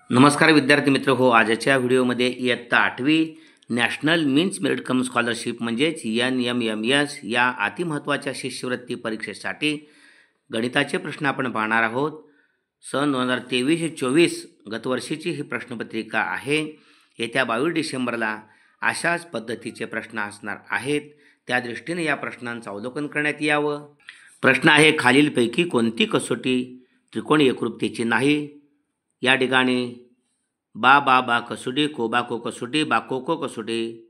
नमस्कार विद्यार्थी मित्र हो, आजच्या व्हिडिओमध्ये इयत्ता 8वी national means merit cum scholarship म्हणजेच NMMS या अतिमहत्त्वाच्या शिष्यवृत्ती परीक्षेसाठी गणिताचे प्रश्न आपण पाहणार आहोत. सन 2023-24 गतवर्षीची ही प्रश्नपत्रिका आहे. येत्या 22 डिसेंबरला अशाच पद्धतीचे प्रश्न असणार आहेत. त्या दृष्टीने या प्रश्नांचं अवलोकन करण्यात यावं. प्रश्न आहे, खालीलपैकी कोणती कसोटी त्रिकोणी एकरूपतेची नाही? या ठिकाणी बा बा बा कसोटी, को बा को कसोटी, बा को कसोटी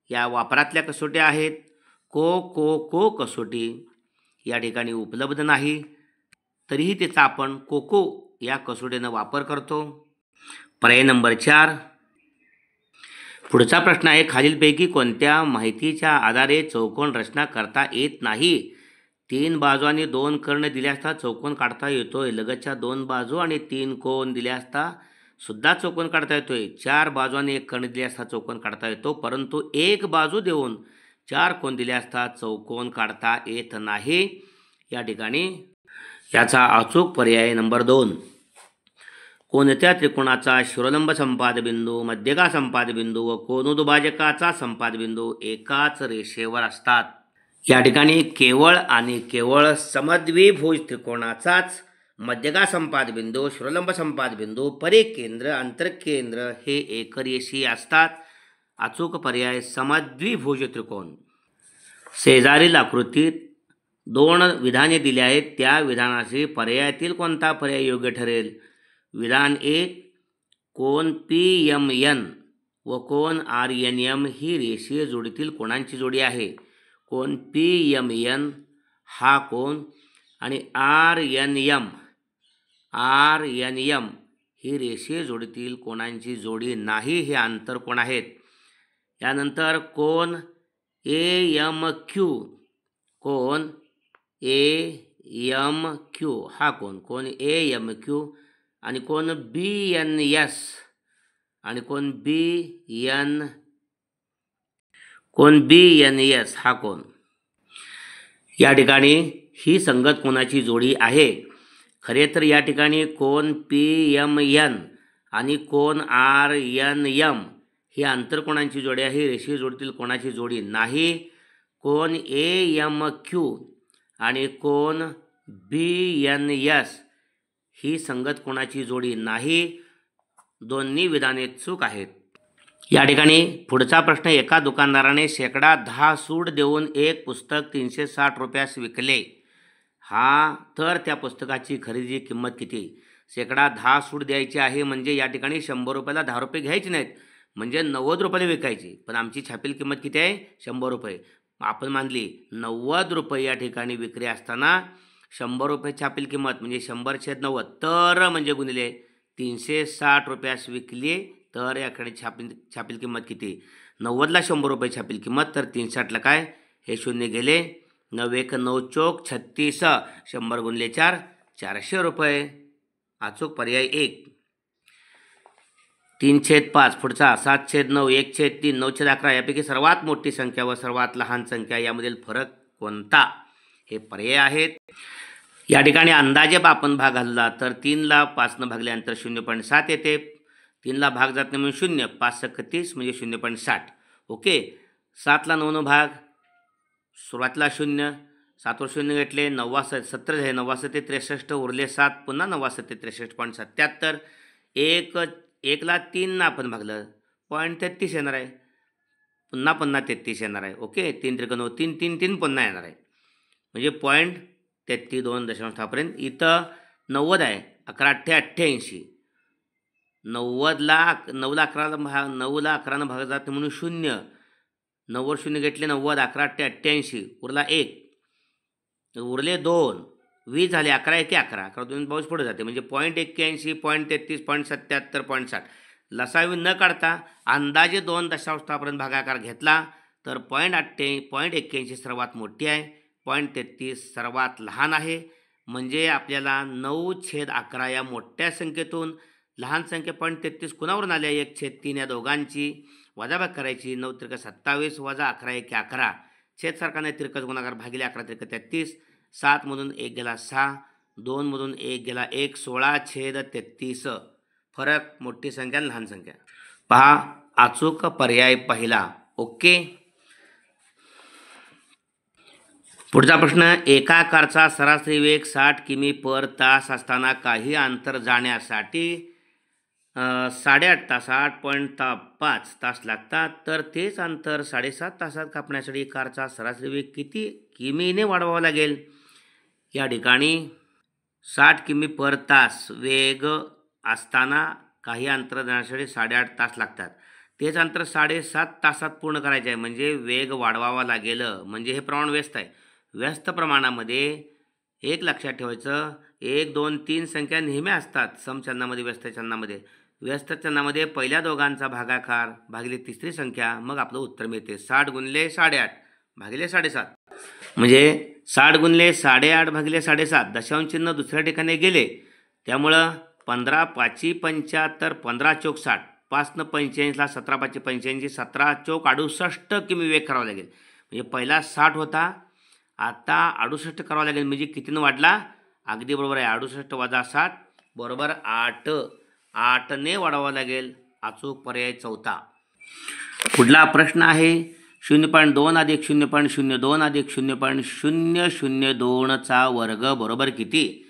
या वापरातल्या कसोट्या आहेत. को कसोटी या ठिकाणी उपलब्ध नाही, तरीही त्याचा आपण को या कसोटीनं वापर करतो. पर्याय नंबर 4. पुढचा प्रश्न आहे, खालीलपैकी कोणत्या माहितीच्या आधारे चौकोन रचना करता येत नाही? 3 बाजू आणि 2 कर्ण दिले असता चौकोन काढता येतोय. लगतच्या 2 बाजू आणि 3 कोन दिले असता सुद्धा चौकोन काढता येतोय. 4 बाजू आणि 1 कर्ण दिले असता चौकोन काढता येतो, परंतु 1 बाजू देऊन 4 कोन दिले असता चौकोन काढता येत नाही. या ठिकाणी याचा अचूक पर्याय नंबर 2. कोणत्या त्रिकोणाचा शिरोलंब संपादबिंदू, मध्यगा संपादबिंदू व कोनोदुभाजकाचा संपादबिंदू एकाच रेषेवर असतात? या ठिकाणी केवळ आणि केवळ समद्विभुज त्रिकोणाचाच मध्यगा संपादबिंदू, शिरोलंब संपादबिंदू, परिकेंद्र, अंतरकेंद्र हे एकरेषीय असतात. अचूक पर्याय समद्विभुज त्रिकोण. शेजारील आकृतीत 2 विधाने दिली आहेत. त्या विधानाशी पर्यायातील कोणता पर्याय योग्य ठरेल? विधान 1, कोन PMN व कोन RNM ही रेषीय जोडीतील कोणांची जोडी आहे? कोन PMN हा कोन आणि RNM ही रेषीय जोडीतील कोणांची जोडी नाही, हे आंतरकोन आहेत. यानंतर कोन AMQ हा कोन AMQ आणि कोन BNS आणि कोन BNS हा कोन. या ठिकाणी ही संगत कोणाची जोडी आहे? खरे तर या ठिकाणी कोन PMN आणि कोन RNM ही आंतरकोणांची जोडी आहे, रेषीय जोडीतील कोणाची जोडी नाही. कोन AMQ आणि कोन BNS ही संगत कोणाची जोडी नाही. दोन्ही विधाने चूक आहेत. या ठिकाणी पुढचा प्रश्न, एका दुकानदाराने शेकडा 10 सूट देऊन एक पुस्तक 360 रुपयास विकले. तर त्या पुस्तकाची खरेदी किंमत किती? शेकडा 10 सूट द्यायची आहे, म्हणजे या ठिकाणी 100 रुपयाला 10 रुपये घ्यायचे नाहीत, म्हणजे 90 रुपयाला विकायची. पण आमची छापील किंमत किती आहे? 100 रुपये. आपण मानली 90 रुपये या ठिकाणी विक्री असताना 100 रुपये छापील किंमत म्हणजे 100/90, तर म्हणजे गुणिले 360 रुपयास विकली, तर याकडे छापील किंमत किती? 90ला 100 रुपये छापील किंमत, तर 360ला काय? हे शून्य गेले. 9×1 = 36. 100 गुणिले 4 400 रुपये. अचूक पर्याय 1. 3/5. पुढचा 7/9, 1/3, 9/11 यापैकी सर्वात मोठी संख्या व सर्वात लहान संख्या यामधील फरक कोणता? हे पर्याय आहेत. या ठिकाणी अंदाजे आपण भाग घालला तर 3ला 5ने भागल्यानंतर 0.7 येते. 3ला भाग जात नाही म्हणून 0. 5×30 म्हणजे 0.60. ओके. 7ला 9 भाग, सुरुवातीला 0, 7वर 0 घेतले, 9×7 झाले, 9×7 63, उरले 7, पुन्हा 9×7 63.77. 1ला 3 आपण भागलं 0.33 येणार आहे, पुन्हा 33 येणार आहे. ओके. 3×9 3 3 3 पुन्हा येणार आहे, म्हणजे 0.33 2.6पर्यंत. इथं 90 आहे, 11×8 = 88. 9ला 11ने भाग जात म्हणून 0. 9वर 0 घेतले, 90, 11×8 = 88, उरला 1, उरले 2, 20 झाले. 11×1 = 11, 2 पाऊस पुढे जाते, म्हणजे 0.81, 0.33, 0.77, 0.60. लसावी न काढता अंदाजे 2 दशांशापर्यंत भागाकार घेतला तर 0.81 सर्वात मोठी आहे, 0.33 सर्वात लहान आहे. म्हणजे आपल्याला 9/11 या मोठ्या संख्येतून लहान संख्या 0.33 कुणावरून आल्या? 1/3 या दोघांची वजाबाकी करायची. 9×3 = 27 वजा 11×1 = 11. छेद सारखा नाही, तिरकस गुणाकार, भागिले 11×3 = 33. 7 मधून 1 गेला 6, 2 मधून 1 गेला 1, 16/33. फरक मोठी संख्या आणि लहान संख्या. पहा अचूक पर्याय पहिला. ओके. पुढचा प्रश्न, एका कारचा सरासरी वेग 60 किमी पर तास असताना काही अंतर जाण्यासाठी 8.5 तास 8.5 तास लागतात, तर तेच अंतर 7.5 तासात कापण्यासाठी कारचा सरासरी वेग किती किमीने वाढवावा लागेल? या ठिकाणी 60 किमी पर तास वेग असताना काही अंतर जाण्यासाठी 8.5 तास लागतात. तेच अंतर 7.5 तासात पूर्ण करायचे आहे, म्हणजे वेग वाढवावा लागेल. म्हणजे हे प्रमाण व्यस्त आहे. व्यस्त प्रमाणामध्ये एक लक्षात ठेवायचं, 1, 2, 3 संख्या नेहमी असतात समचलनामध्ये, व्यस्त चलनामध्ये. व्यस्त चलनामध्ये पहिल्या दोघांचा भागाकार भागिले तिसरी संख्या, मग आपलं उत्तर मिळते 60 गुणिले 8.5 भागिले 7.5. म्हणजे 60 गुणिले 8.5 भागिले 7.5 दशांश चिन्ह दुसऱ्या ठिकाणी गेले, त्यामुळं 15 5 75 15 चौक 60, 5 न 85ला 17 5 85, 17 चौक 68 किमी वेग करावा लागेल. म्हणजे पहिला 60 होता, आता 68 करावा लागेल. म्हणजे कितीनं वाढला? अगदी बरोबर आहे. 68 वजा 60 बरोबर 8ने वाढवावं लागेल. अचूक पर्याय चौथा. पुढला प्रश्न आहे 0.2 अधिक 0.02 अधिक 0.002 चा वर्ग बरोबर किती?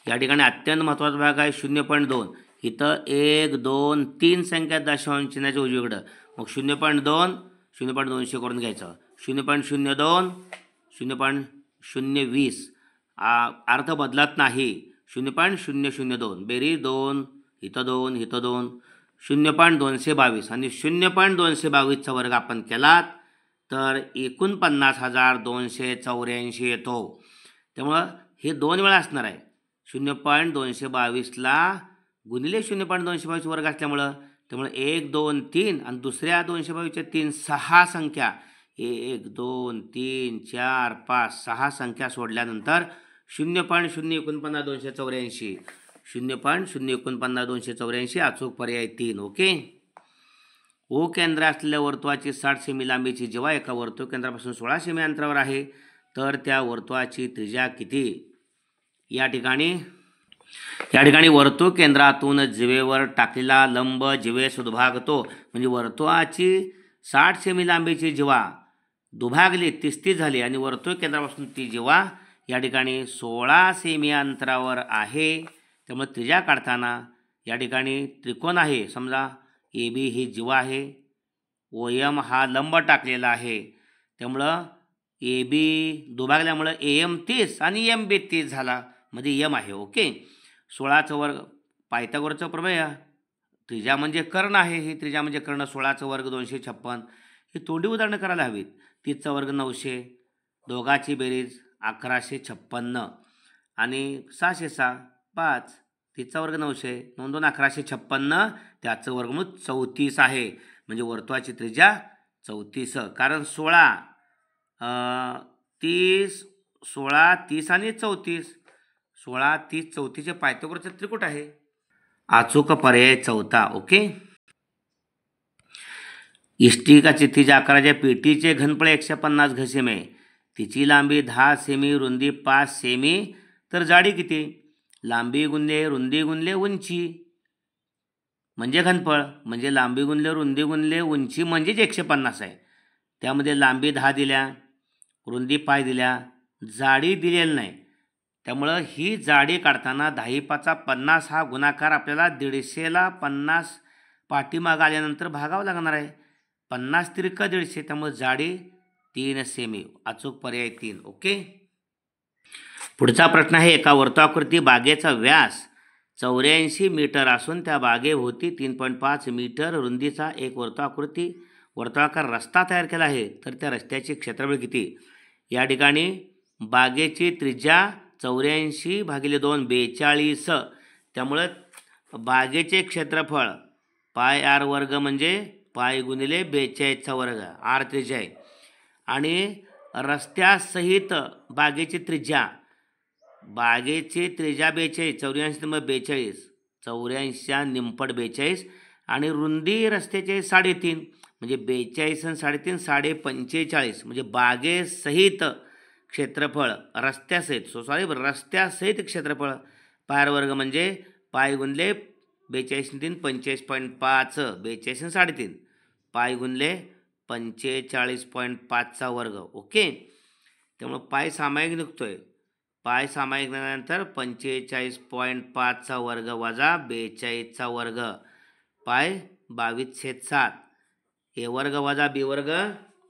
या ठिकाणी अत्यंत महत्त्वाचा भाग आहे 0.2. इथं 1 2 3 संख्या दशांश चिन्हाच्या उजवीकडं, मग 0.2 0.200 करून घ्यायचं. 0.02 0.020 अर्थ बदलत नाही. 0.002 बेरीज 2 इथं 2 इथं 2 0.222 आणि 0.222चा वर्ग आपण केलात तर 49,284 येतो. त्यामुळं हे 2 वेळा असणार आहे. 0.222ला गुणिले 0.222 वर्ग असल्यामुळं, त्यामुळे 1 2 3 आणि दुसऱ्या 222च्या 3 6 संख्या, 1 2 3 4 5 6 संख्या सोडल्यानंतर 0.049,284 0.049,284 अचूक पर्याय 3. ओके. ओ केंद्र असलेल्या वर्तुळाची 60 सेमी लांबीची जेव्हा एका वर्तुळ केंद्रापासून 16 सेमी अंतरावर आहे, तर त्या वर्तुळाची त्रिज्या किती? या ठिकाणी वर्तुळ केंद्रातून जिवेवर टाकलेला लंब जिवेस दुभागतो. म्हणजे वर्तुळाची 60 सेमी लांबीची जेव्हा दुभागली 30 झाली आणि वर्तुळ केंद्रापासून ती जेव्हा या ठिकाणी 16 सेमी अंतरावर आहे, त्यामुळे त्रिज्या काढताना या ठिकाणी त्रिकोण आहे. समजा AB ही जिवा आहे, OM हा लंब टाकलेला आहे, त्यामुळं AB दुभागल्यामुळं AM 30 आणि MB 30 झाला, मध्ये M आहे. ओके. 16चा वर्ग पायथागोरसचा प्रमेय, त्रिज्या म्हणजे कर्ण आहे, ही त्रिज्या म्हणजे कर्ण. 16चा वर्ग 256. ही तोंडी उदाहरणं करायला हवीत. 30चा वर्ग 900, दोघाची बेरीज 1156 आणि 606 5, 30चा वर्ग 900 9 2 1156, त्याचं वर्गमूळ 34 आहे. म्हणजे वर्तुळाची त्रिज्या 34. कारण 16 30 16 30 आणि 34, 16 30 34चे पायथागोरसचे त्रिकूट आहे. अचूक पर्याय चौथा. ओके. इष्टिकाची त्रिज्या आकाराच्या पेटीचे घनफळ 150 घसेमी, तिची लांबी 10 सेमी, रुंदी 5 सेमी, तर जाडी किती? लांबी गुणले रुंदी गुणले उंची म्हणजे घनफळ, म्हणजे लांबी गुणले रुंदी गुणले उंची म्हणजेच 150 आहे. त्यामध्ये लांबी 10 दिल्या, रुंदी 5 दिल्या, जाडी दिलेली नाही. त्यामुळं ही जाडी काढताना 10 5 50 हा गुणाकार आपल्याला 150ला 50 पाठीमागं आल्यानंतर भागावं लागणार आहे. 50 तिरक 150, त्यामुळे जाडी 3 सेमी. अचूक पर्याय 3. ओके. पुढचा प्रश्न आहे एका वर्तुळाकृती बागेचा व्यास 84 मीटर असून त्या बागेभोवती 3.5 मीटर रुंदीचा एक वर्तुळाकार रस्ता तयार केला आहे, तर त्या रस्त्याचे क्षेत्रफळ किती? या ठिकाणी बागेची त्रिज्या 84 भागिले 2 42, त्यामुळे बागेचे क्षेत्रफळ पाय आर वर्ग म्हणजे पाय गुणिले 42चा वर्ग, आर त्रिज्या आहे. आणि रस्त्यासहित बागेची त्रिज्या 42, 84 नंबर 42, 84 निंपट 42 आणि रुंदी रस्त्याचे 3.5 म्हणजे 42 आणि 3.5 45, म्हणजे बागेसहित क्षेत्रफळ रस्त्यासहित क्षेत्रफळ पाय वर्ग म्हणजे पाय गुणले 42 3 45.5, 42 3.5 पाय गुणले 45.5चा वर्ग. ओके, त्यामुळे पाय सामायिक निघतोय. पाय सामायिक निघाल्यानंतर 45.5चा वर्ग वजा 42चा वर्ग, पाय 22/7. ए वर्ग वजा बी वर्ग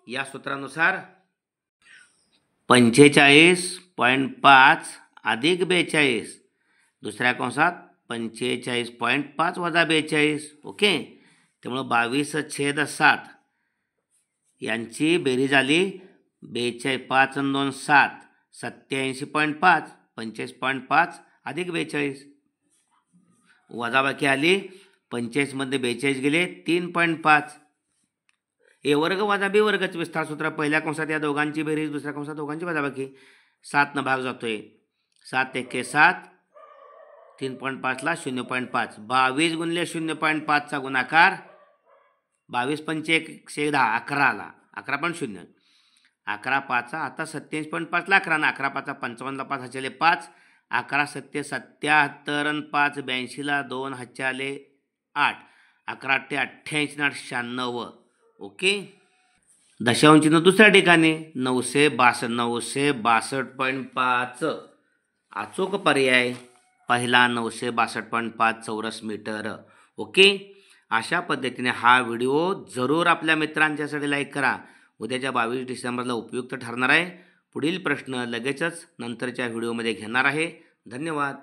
या सूत्रानुसार 45.5 अधिक 42, दुसऱ्या कंसात 45.5 वजा 42. ओके, त्यामुळं 22/7 यांची बेरीज आली 42, 5 आणि 2 7, 87.5, 45.5 अधिक 42. वजाबाकी आली 45 मध्ये 42 गेले 3.5. ए वर्ग वजा बी वर्गाचं विस्तार सूत्र, पहिल्या कंसात या दोघांची बेरीज, दुसऱ्या कंसात दोघांची वजाबाकी. 7 न भाग जातोय, 7 1 7, 3.5ला 0.5, 22 गुणिले 0.5चा गुणाकार 22 पंच 110, 11 आला, 11 पण 0, 11 5 आता 27.5ला 11 ना 11 5 55ला 5 हाचेले 5, 11 7 77 आणि 5 82ला 2 हाचे आले 8, 11 8 88 96. ओके, दशांशचिन्ह दुसऱ्या ठिकाणी 962.5. अचूक पर्याय पहिला 962.5 चौरस मीटर. ओके, अशा पद्धतीने हा व्हिडिओ जरूर आपल्या मित्रांच्यासाठी लाईक करा. उद्याच्या 22 डिसेंबरला उपयुक्त ठरणार आहे. पुढील प्रश्न लगेचच नंतरच्या व्हिडिओमध्ये घेणार आहे. धन्यवाद.